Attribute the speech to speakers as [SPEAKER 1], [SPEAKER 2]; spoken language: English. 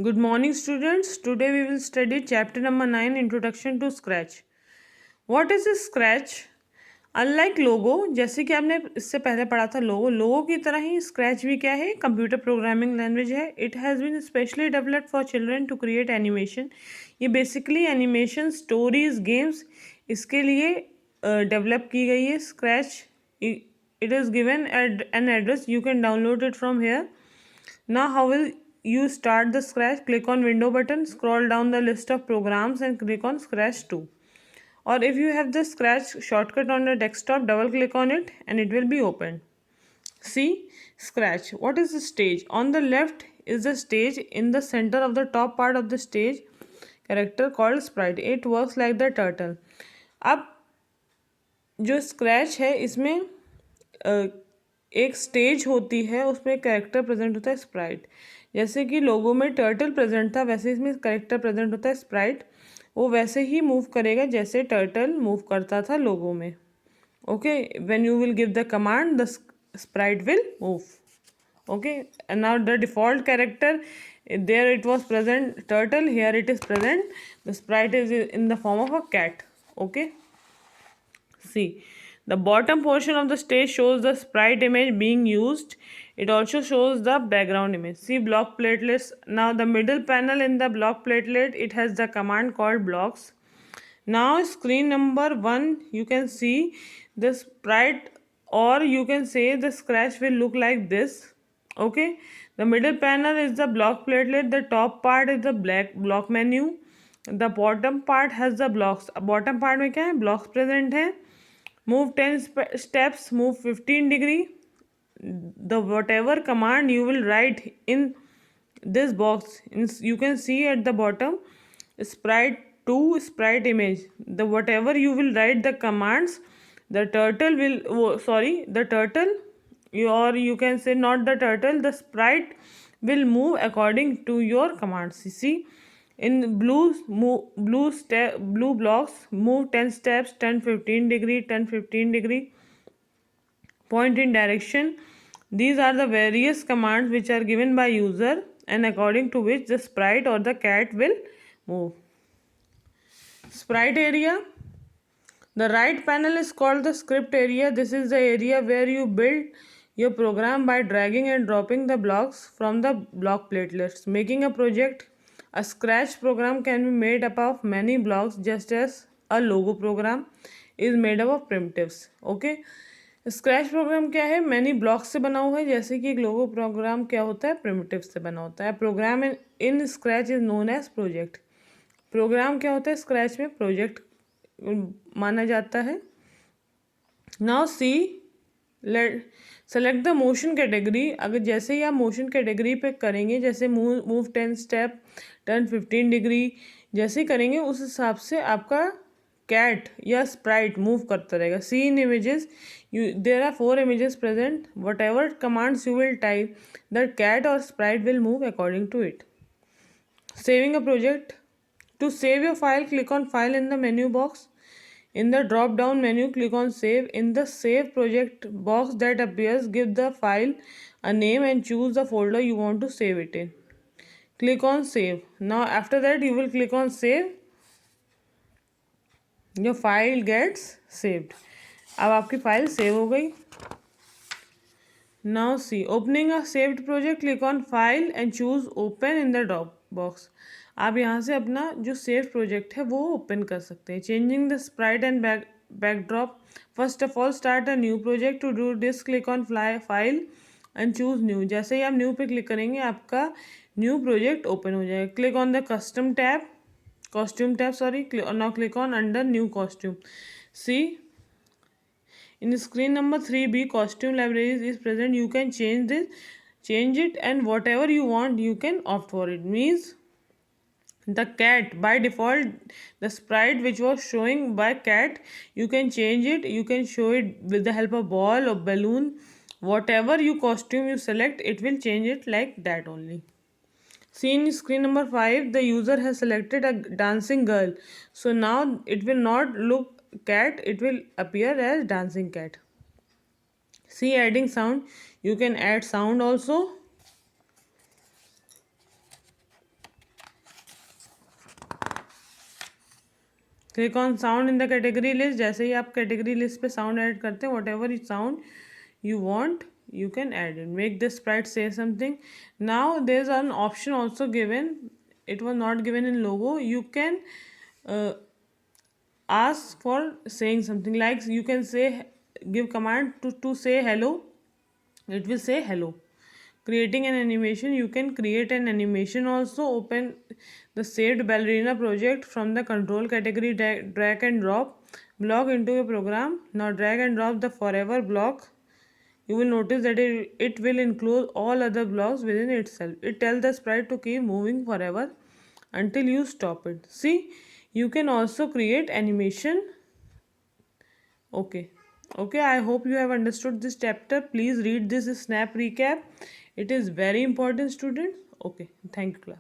[SPEAKER 1] Good morning, students. Today we will study chapter number 9, Introduction to Scratch. What is a Scratch? Unlike लोगो, जैसे कि आपने इससे पहले पढ़ा था लोगो की तरह ही स्क्रैच भी क्या है, कंप्यूटर प्रोग्रामिंग लैंग्वेज है. It has been specially developed for children to create animation. ये बेसिकली एनिमेशन, स्टोरीज, गेम्स इसके लिए डेवलप की गई है. Scratch it is given an address, you can download it from here. Now how will you start the Scratch? Click on window button, scroll down the list of programs and click on Scratch 2. Or if you have the Scratch shortcut on your desktop, double click on it and it will be opened. See, Scratch. What is the stage? On the left is the stage. In the center of the top part of the stage, character called sprite. It works like the turtle. अब जो scratch है इसमें एक stage होती है, उसमें character present होता है स्प्राइट. जैसे कि लोगों में टर्टल प्रेजेंट था, वैसे इसमें कैरेक्टर प्रेजेंट होता है स्प्राइट. वो वैसे ही मूव करेगा जैसे टर्टल मूव करता था लोगों में. Okay, when you will give the command the Sprite will move. Okay, and now the default character, there it was present turtle, here it is present the sprite is in the form of a cat. Okay, see, the bottom portion of the stage shows the sprite image being used. It also shows the background image. See block platelets. Now the middle panel in the block platelet, it has the command called blocks. Now screen number 1, you can see the sprite, or you can say the scratch will look like this. Okay, the middle panel is the block platelet, the top part is the black block menu, the bottom part has the blocks. Bottom part में क्या है, blocks present है. Move 10 steps, move 15 degree. The whatever command you will write in this box, you can see at the bottom sprite to sprite image. The whatever you will write the commands, the turtle will the turtle, or you can say not the turtle, the sprite will move according to your commands. You see, in blue blocks, move 10 steps, 10 15 degree, 10 15 degree, point in direction. These are the various commands which are given by user and according to which the sprite or the cat will move. Sprite area. The right panel is called the script area. This is the area where you build your program by dragging and dropping the blocks from the block platelets. Making a project. A Scratch program can be made up of many blocks, just as a logo program is made up of primitives. Okay. Scratch program क्या है, many blocks से बना हुआ है, जैसे कि एक लोगो programme क्या होता है, प्रिमिटिव से बना होता है. Program in Scratch is known as project. Program क्या होता है स्क्रैच में, प्रोजेक्ट माना जाता है. Now see, let select the motion category. अगर जैसे ही आप मोशन कैटेगरी पे करेंगे, जैसे मूव 10 स्टेप, टर्न 15 डिग्री जैसे ही करेंगे, उस हिसाब से आपका कैट या स्प्राइट मूव करता रहेगा. See in images, there are 4 images present. Whatever commands you will type, the cat or sprite will move according to it. Saving a project. To save your file, click on File in the menu box. In the drop down menu, click on Save. In the Save Project box that appears, give the file a name and choose the folder you want to save it in. Click on Save. Now after that you will click on Save. Your file gets saved. अब आपकी file save हो गई. Now see, opening a saved project, click on file and choose open in the drop box. आप यहाँ से अपना जो save project है वो ओपन कर सकते हैं. Changing the sprite and backdrop. First of all start a new project. To do this click on file and choose new. जैसे ही आप न्यू पे क्लिक करेंगे आपका न्यू प्रोजेक्ट ओपन हो जाएगा. Click on the custom tab, costume tab, sorry. Now click on under new costume. See, in screen number 3b, costume libraries is present. You can change it, and whatever you want you can opt for it. Means the cat, by default the sprite which was showing by cat, you can change it, you can show it with the help of ball or balloon. Whatever you costume you select, it will change it like that only. See, in screen number 5, the user has selected a dancing girl. So now it will not look cat, it will appear as dancing cat. See, adding sound. You can add sound also. Click on sound in the category list. जैसे ही आप category list पे sound add करते हैं, what ever sound you want, you can add it. Make the sprite say something. Now there's an option also given, it was not given in logo. You can uh, ask for saying something, like you can say, give command to say hello, it will say hello. Creating an animation, you can create an animation also. Open the saved ballerina project from the control category, drag and drop block into a program. Now drag and drop the forever block. You will notice that it will include all other blocks within itself. It tells the sprite to keep moving forever until you stop it. See, you can also create animation. Okay. Okay, I hope you have understood this chapter. Please read this snap recap. It is very important, students. Okay, thank you, class.